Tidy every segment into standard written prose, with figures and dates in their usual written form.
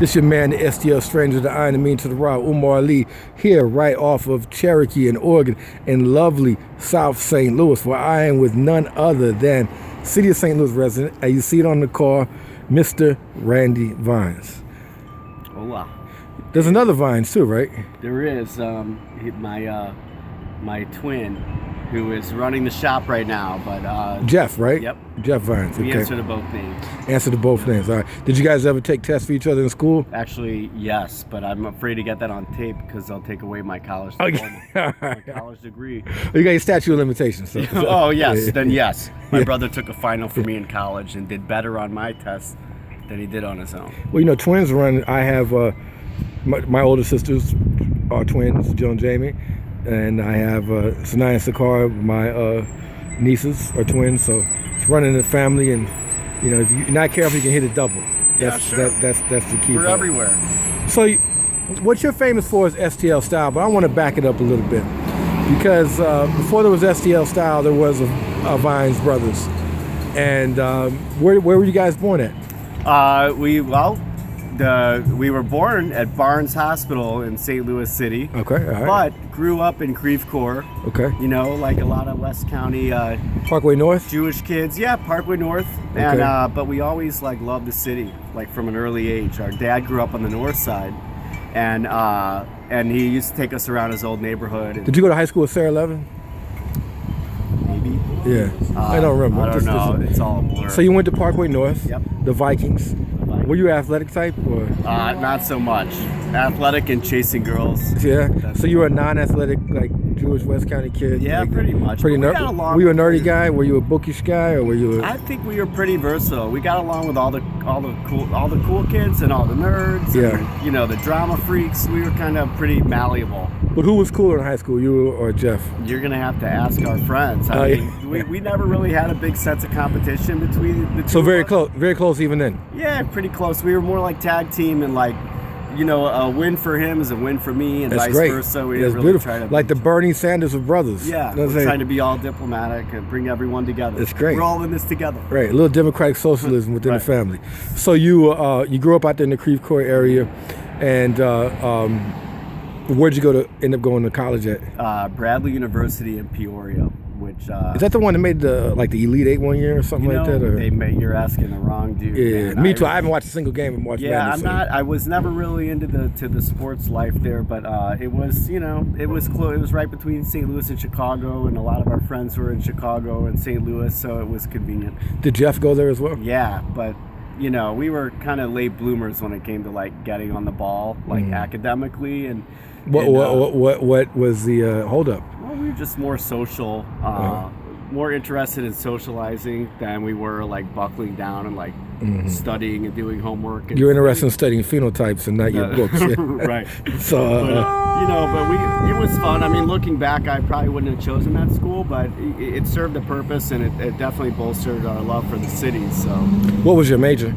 This your man, the STL stranger, the iron, the mean to the raw, Umar Ali, here right off of Cherokee in Oregon in lovely South St. Louis, where I am with none other than City of St. Louis resident, and you see it on the car, Mr. Randy Vines. Hola. There's another Vines too, right? There is. My twin, who is running the shop right now, but Jeff, right? Yep. Jeff Vines. We Okay. answer to both names. Answer to both names. All right. Did you guys ever take tests for each other in school? Actually, yes, but I'm afraid to get that on tape because they'll take away my college Okay. diploma, my college degree. You got your statute of limitations. So. Oh yes, then yes. My Yeah. brother took a final for me in college and did better on my test than he did on his own. Well, you know, twins run. I have my older sisters are twins, Joe and Jamie, and I have Sanaya and Sakara, my nieces are twins. So it's running in the family, and you know, if you're not careful, you can hit a double. Yeah, sure. That's the key. We're everywhere. So, what you're famous for is STL style, but I want to back it up a little bit because before there was STL style, there was a Vines Brothers, and where were you guys born at? We were born at Barnes Hospital in St. Louis City. Okay, all right. But grew up in Creve Coeur. Okay. You know, like a lot of West County Parkway North? Jewish kids. Yeah, Parkway North. Okay. And but we always loved the city, like from an early age. Our dad grew up on the north side, and he used to take us around his old neighborhood. And Did you go to high school with Sarah Levin? maybe. Yeah. I don't remember. I don't know. It's all a blur. So you went to Parkway North? Yep. The Vikings. Were you athletic type or? Not so much. Athletic and chasing girls. Yeah. So you were a non-athletic, like Jewish West County kid? Yeah, like, pretty much. Pretty We got along Were you a with nerdy the- guy? Were you a bookish guy, or were you? I think we were pretty versatile. We got along with all the cool kids and all the nerds. Yeah. And, you know, the drama freaks. We were kind of pretty malleable. But who was cooler in high school, you or Jeff? You're gonna have to ask our friends. I mean, yeah. we never really had a big sense of competition between the two. So of very us. very close even then. Yeah, pretty close. We were more like tag team, and you know, a win for him is a win for me, and That's vice great. versa. We That's didn't really beautiful. try to Like the Bernie Sanders of brothers. Yeah, You know what I'm we're saying? trying to be all diplomatic and bring everyone together. It's great. We're all in this together. Right, a little democratic socialism within Right. the family. So you grew up out there in the Creve Coeur area, and where'd you end up going to college at? Bradley University in Peoria, which Is that the one that made the Elite Eight one year or something you like know, that? Or? you're asking the wrong dude. Yeah, man. me too. I haven't watched a single game and watched. Yeah, Madness, I'm not. I was never really into the sports life there, but it was, you know, it was close. It was right between St. Louis and Chicago, and a lot of our friends were in Chicago and St. Louis, so it was convenient. Did Jeff go there as well? Yeah, but you know, we were kind of late bloomers when it came to getting on the ball, academically, and What was the holdup? well, we were just more social, more interested in socializing than we were buckling down and studying and doing homework. And You're interested in studying phenotypes and not your books. Yeah. Right. So But it was fun. I mean, looking back, I probably wouldn't have chosen that school, but it served a purpose, and it definitely bolstered our love for the city. So, what was your major?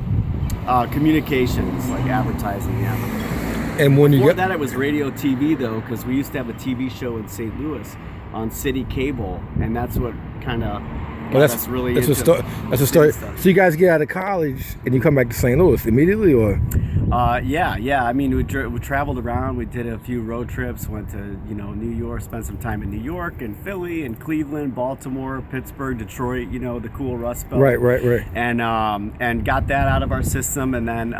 communications, like advertising, yeah. And when you Before get that, it was radio TV, though, because we used to have a TV show in St. Louis on City Cable, and that's what kind of got us really into that's a story. stuff. So you guys get out of college and you come back to St. Louis immediately, or? Yeah. I mean, we traveled around. We did a few road trips. Went to New York. Spent some time in New York and Philly and Cleveland, Baltimore, Pittsburgh, Detroit. You know, the cool Rust Belt. Right. And got that out of our system, and then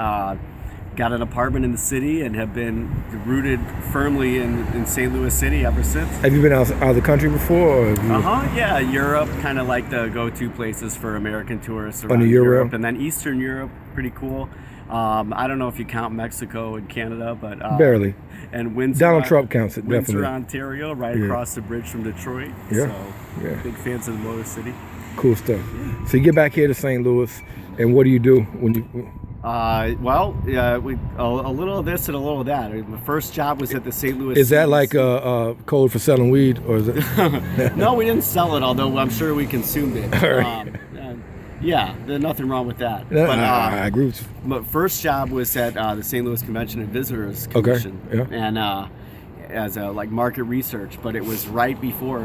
got an apartment in the city, and have been rooted firmly in St. Louis City ever since. Have you been out of the country before? Or have you... Yeah, Europe, kind of like the go-to places for American tourists around the Euro? Europe, and then Eastern Europe, pretty cool. I don't know if you count Mexico and Canada, but barely. And Windsor, Donald Trump counts it, Windsor, definitely. Ontario, right across the bridge from Detroit. Yeah. So big fans of the Motor City. Cool stuff. So you get back here to St. Louis, and what do you do when you? A little of this and a little of that. My first job was at the St. Louis. Is that Seas. like a code for selling weed, or is it? No, we didn't sell it, although I'm sure we consumed it. All right. Yeah, there's nothing wrong with that. No, But I agree with you. my first job was at the St. Louis Convention and Visitors Commission, and as a market research. But it was right before,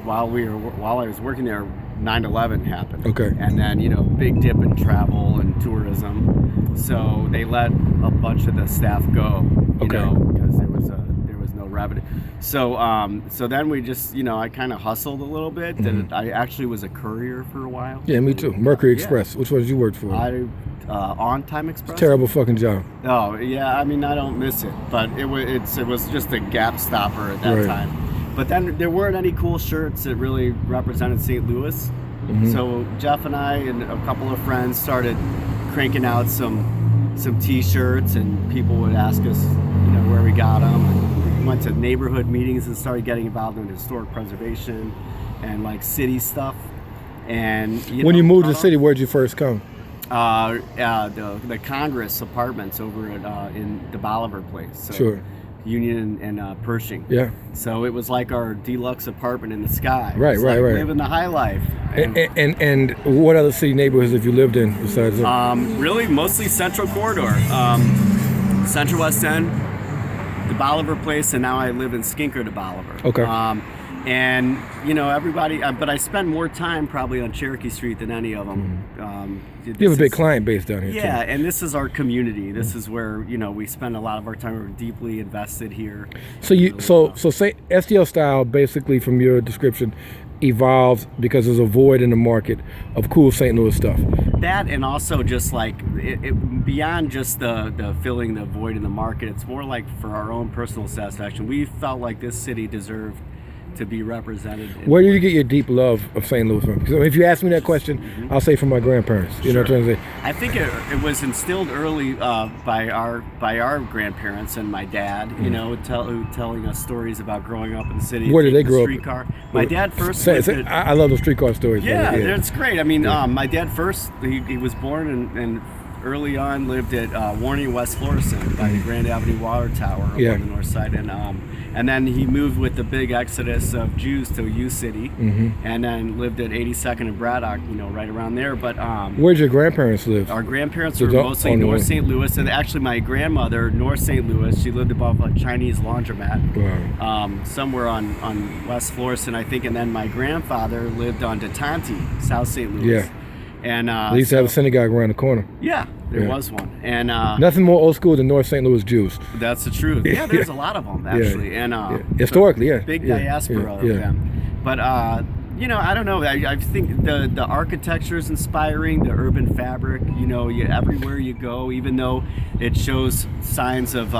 while I was working there, 9/11 happened. Okay. And then big dip in travel and tourism. So they let a bunch of the staff go, Okay. because there was no revenue. So then we just, I kind of hustled a little bit. Mm-hmm. I actually was a courier for a while. Yeah, me too. Mercury Express. Which one did you work for? On Time Express. Terrible fucking job. Oh yeah, I mean I don't miss it, but it was just a gap stopper at that time. But then there weren't any cool shirts that really represented St. Louis. Mm-hmm. So Jeff and I and a couple of friends started cranking out some T-shirts, and people would ask us, where we got them. And we went to neighborhood meetings and started getting involved in historic preservation and like city stuff. And when you moved to the city, where'd you first come? The Congress apartments over at in the Bolivar place. So Sure. Union and Pershing. Yeah. So it was like our deluxe apartment in the sky. Right, right. Living the high life. And what other city neighborhoods have you lived in besides that? Really, mostly Central Corridor, Central West End, the Bolivar place, and now I live in Skinker to Bolivar. Okay. And everybody, but I spend more time probably on Cherokee Street than any of them. You have a big client base down here. Yeah, too. and this is our community. This is where we spend a lot of our time. We're deeply invested here. So say STL style, basically from your description, evolves because there's a void in the market of cool St. Louis stuff. That, and also just like beyond just the filling the void in the market, it's more like for our own personal satisfaction. We felt like this city deserved to be represented. Where did you get your deep love of St. Louis from? Because if you ask me that question, I'll say from my grandparents. You know what I'm trying to say? I think it was instilled early by our grandparents and my dad. Telling us stories about growing up in the city. Where did they grow up? Streetcar. My dad first. I love those streetcar stories. Yeah, that's great. I mean, my dad first. He was born and early on lived at Warney, West Florissant, by the Grand Avenue Water Tower on the north side, and then he moved with the big exodus of Jews to U City, and then lived at 82nd and Braddock, right around there. But where'd your grandparents live? Our grandparents were mostly North St. Louis, and actually my grandmother, North St. Louis, she lived above a Chinese laundromat, somewhere on West Florissant, I think, and then my grandfather lived on Detente, South St. Louis. Yeah. And they used to have a synagogue around the corner. Yeah, there was one. And nothing more old school than North St. Louis Jews. That's the truth. Yeah, there's a lot of them actually, and historically, big diaspora of them. But I don't know. I think the architecture is inspiring. The urban fabric. Everywhere you go, even though it shows signs of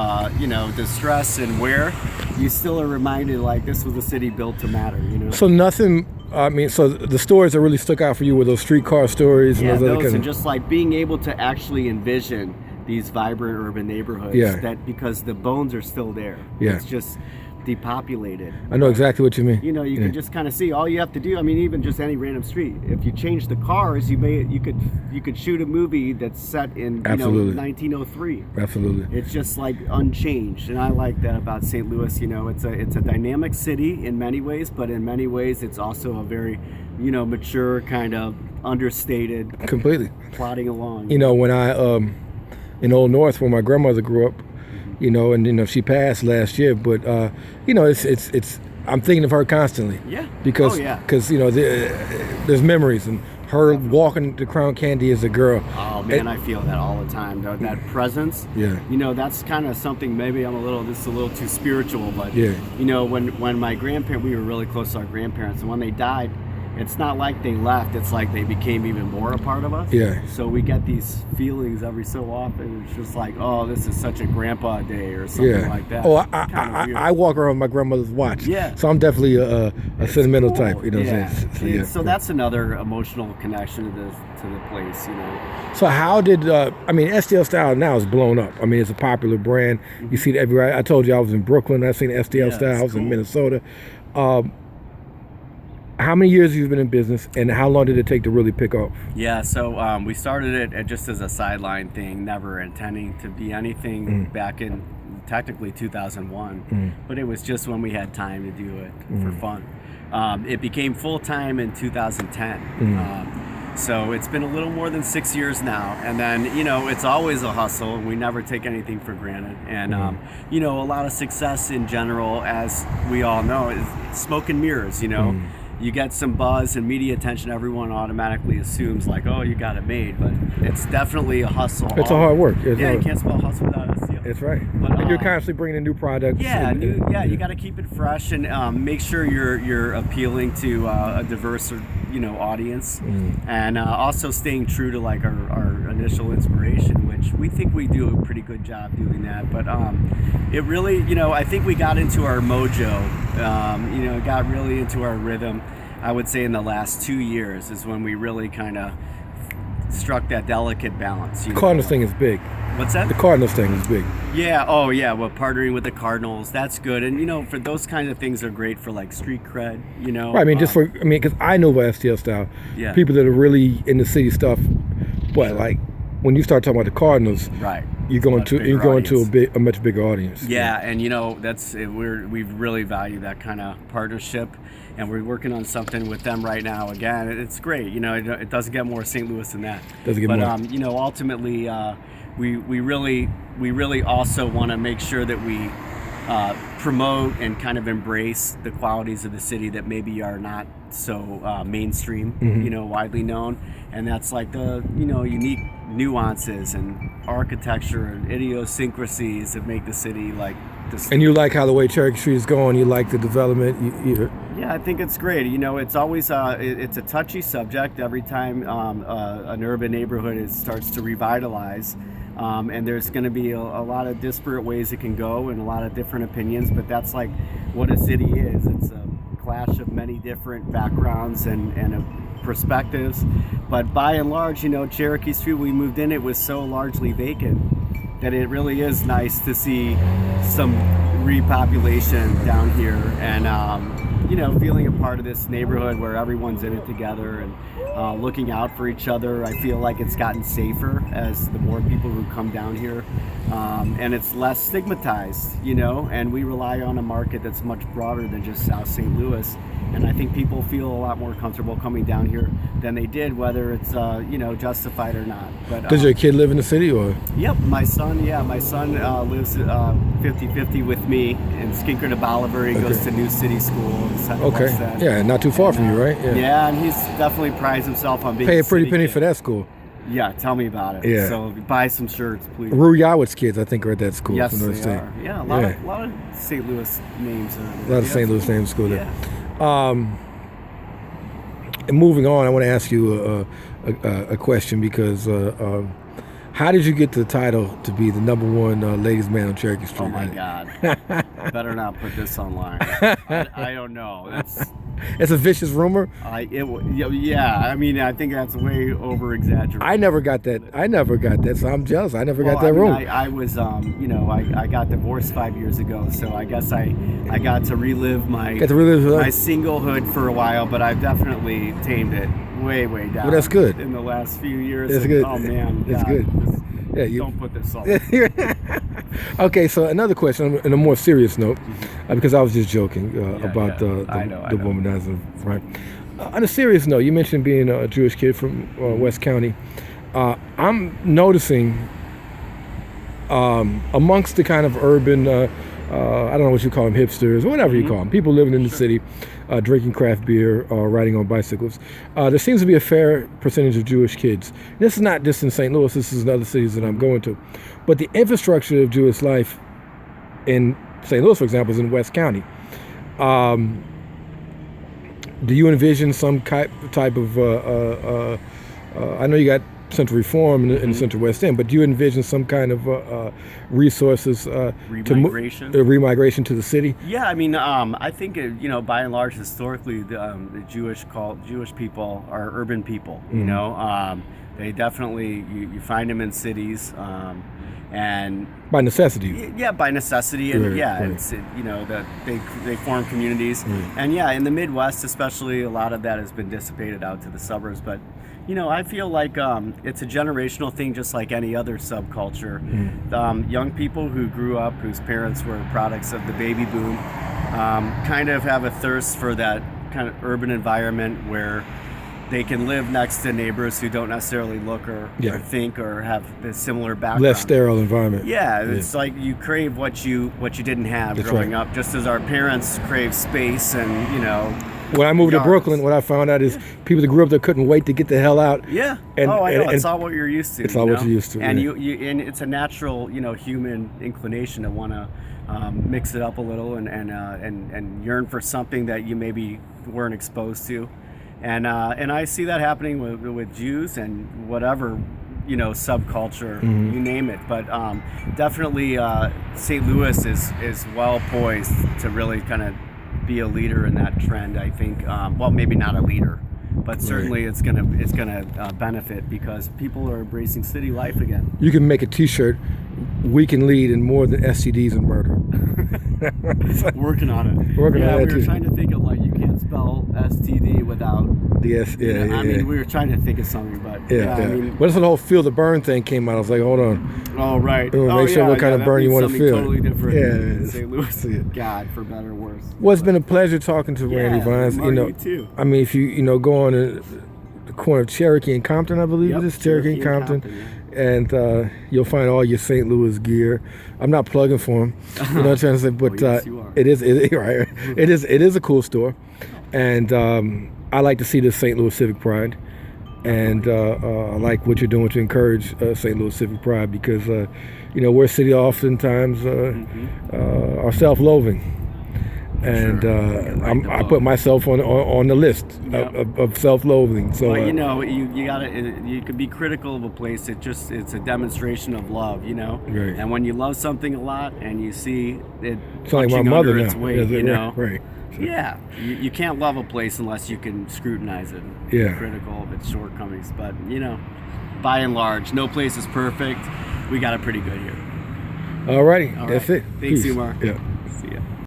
distress and wear, you still are reminded like this was a city built to matter. So nothing. I mean, so the stories that really stuck out for you were those streetcar stories and those other kind and just like being able to actually envision these vibrant urban neighborhoods. That because the bones are still there. It's just depopulated. I know exactly what you mean. You can just kind of see. All you have to do. I mean, even just any random street. If you change the cars, you could shoot a movie that's set in 1903. Absolutely. It's just like unchanged, and I like that about St. Louis. It's a dynamic city in many ways, but in many ways it's also a very mature, kind of understated. Completely. Plodding along. When I in Old North, where my grandmother grew up. And she passed last year, but it's I'm thinking of her constantly. Yeah. Because there's memories and her walking to Crown Candy as a girl. Oh man, I feel that all the time. That presence. Yeah. That's kind of something. Maybe this is a little too spiritual, but when my grandparents, we were really close to our grandparents, and when they died, it's not like they left. It's like they became even more a part of us. Yeah. So we get these feelings every so often. It's just like, oh, this is such a grandpa day or something like that. Oh, I walk around with my grandmother's watch. Yeah. So I'm definitely a sentimental type. What I'm saying? So that's another emotional connection to the place. So how did STL style now is blown up. I mean, it's a popular brand. You see it everywhere. I told you I was in Brooklyn. I seen STL style. I was in Minnesota. How many years have you been in business, and how long did it take to really pick up? Yeah, so we started it just as a sideline thing, never intending to be anything back in technically 2001, but it was just when we had time to do it for fun. It became full-time in 2010. So it's been a little more than 6 years now, and then it's always a hustle, and we never take anything for granted. And a lot of success in general, as we all know, is smoke and mirrors. you get some buzz and media attention, everyone automatically assumes like, oh, you got it made, but it's definitely a hustle. It's a hard work. You can't spell hustle without STL. That's right. But, and you're constantly bringing in new products. You got to keep it fresh and make sure you're appealing to a diverse audience, and also staying true to like our initial inspiration, which we think we do a pretty good job doing that. But it really, I think we got into our mojo, got really into our rhythm. I would say in the last 2 years is when we really kind of struck that delicate balance. The Cardinals thing is big. What's that? The Cardinals thing is big. Yeah. Oh, yeah. Well, partnering with the Cardinals, that's good. And for those kinds of things are great for like street cred. Right. I mean, because I know about STL style. Yeah. People that are really in the city stuff, but like when you start talking about the Cardinals, right? You're going to a much bigger audience. Yeah, and we really value that kind of partnership, and we're working on something with them right now. Again, it's great. It doesn't get more St. Louis than that. Ultimately, we really also want to make sure that we promote and kind of embrace the qualities of the city that maybe are not so mainstream, widely known, and that's like the unique nuances and architecture and idiosyncrasies that make the city like this. And you like how the way Cherokee Street is going. You like the development. Yeah, I think it's great. It's always it's a touchy subject every time an urban neighborhood starts to revitalize. And there's going to be a lot of disparate ways it can go and a lot of different opinions, but that's like what a city is. It's a clash of many different backgrounds and perspectives. But by and large, Cherokee Street, we moved in, it was so largely vacant that it really is nice to see some repopulation down here and, feeling a part of this neighborhood where everyone's in it together and looking out for each other. I feel like it's gotten safer as the more people who come down here, and it's less stigmatized, and we rely on a market that's much broader than just South St. Louis. And I think people feel a lot more comfortable coming down here than they did, whether it's justified or not. But does your kid live in the city, or? Yep, my son lives 50-50 with me in Skinker to Bolivar. He goes to New City School. Okay, yeah, not too far from you, right? Yeah, and he's definitely prides himself on being pay a pretty penny for that school. Yeah, tell me about it. Yeah. So buy some shirts, please. Rue Yowitt's kids, I think, are at that school. Yes, they are. Yeah, a lot of St. Louis names. A lot of St. Louis names school there. And moving on, I want to ask you a question because how did you get the title to be the =1 ladies' man on Cherokee Street? Oh my God! Better not put this online. I don't know. It's a vicious rumor. Yeah. I mean, I think that's way over exaggerated. I never got that. So I'm jealous. I never got that rumor. I was, I got divorced 5 years ago, so I guess I got to relive my singlehood for a while, but I've definitely tamed it way down. Well, that's good. In the last few years. That's good. Oh man, it's good. Don't put this on. Okay, so another question on a more serious note, because I was just joking about the womanizer, right? On a serious note, you mentioned being a Jewish kid from West County. I'm noticing amongst the kind of urban, I don't know what you call them, hipsters, or whatever you call them, people living in the city, drinking craft beer, riding on bicycles. There seems to be a fair percentage of Jewish kids. This is not just in St. Louis, this is in other cities that I'm going to. But the infrastructure of Jewish life in St. Louis, for example, is in West County. Do you envision some type of, I know you got Central Reform in the Central West End, but do you envision some kind of resources remigration to the city? Yeah, I mean, I think by and large, historically, the Jewish people are urban people. They definitely you find them in cities, and by necessity. Yeah, by necessity, and it's that they form communities, and in the Midwest, especially, a lot of that has been dissipated out to the suburbs, but. I feel like it's a generational thing, just like any other subculture. Young people who grew up, whose parents were products of the baby boom, kind of have a thirst for that kind of urban environment where they can live next to neighbors who don't necessarily look or think or have a similar background. Less sterile environment. Yeah, it's like you crave what you didn't have growing up, just as our parents crave space and when I moved to yards. Brooklyn, what I found out is people that grew up there couldn't wait to get the hell out. Yeah. And, I know. and It's all what you're used to. It's all what you're used to. And yeah. and it's a natural, human inclination to want to mix it up a little and yearn for something that you maybe weren't exposed to. And I see that happening with Jews and whatever, subculture, you name it. But definitely St. Louis is well poised to really kind of be a leader in that trend. I think, well, maybe not a leader, but certainly it's gonna benefit because people are embracing city life again. You can make a T-shirt. We can lead in more than STDs and murder. Working on it. Working on we that were too. trying to think of you can't spell STD without. Yes, yeah, yeah. I mean, we were trying to think of something, but Yeah. I mean, once the whole feel the burn thing came out, I was like, hold on. oh right. Make sure what kind of that burn you means want to something feel. Totally different. Yeah, in St. Louis. God, for better or worse. Well, it's been a pleasure talking to Randy Vines. Umar, you too. I mean, if you go on the corner of Cherokee and Compton, I believe Yep, it is Cherokee and Compton. And you'll find all your St. Louis gear. I'm not plugging for them, you know what I'm trying to say, but yes, you are. it is a cool store, and I like to see the St. Louis Civic Pride, and I like what you're doing to encourage St. Louis Civic Pride because we're a city oftentimes are self-loathing. And I put myself on the list of self-loathing. So you gotta. You could be critical of a place. It's a demonstration of love, Right. And when you love something a lot and you see it it's like my punching mother under now. its weight, Right. Yeah, you can't love a place unless you can scrutinize it. And Yeah. be critical of its shortcomings, but by and large, no place is perfect. We got it pretty good here. All righty, All that's right. it. Thanks, Peace. Umar. Yeah. See ya.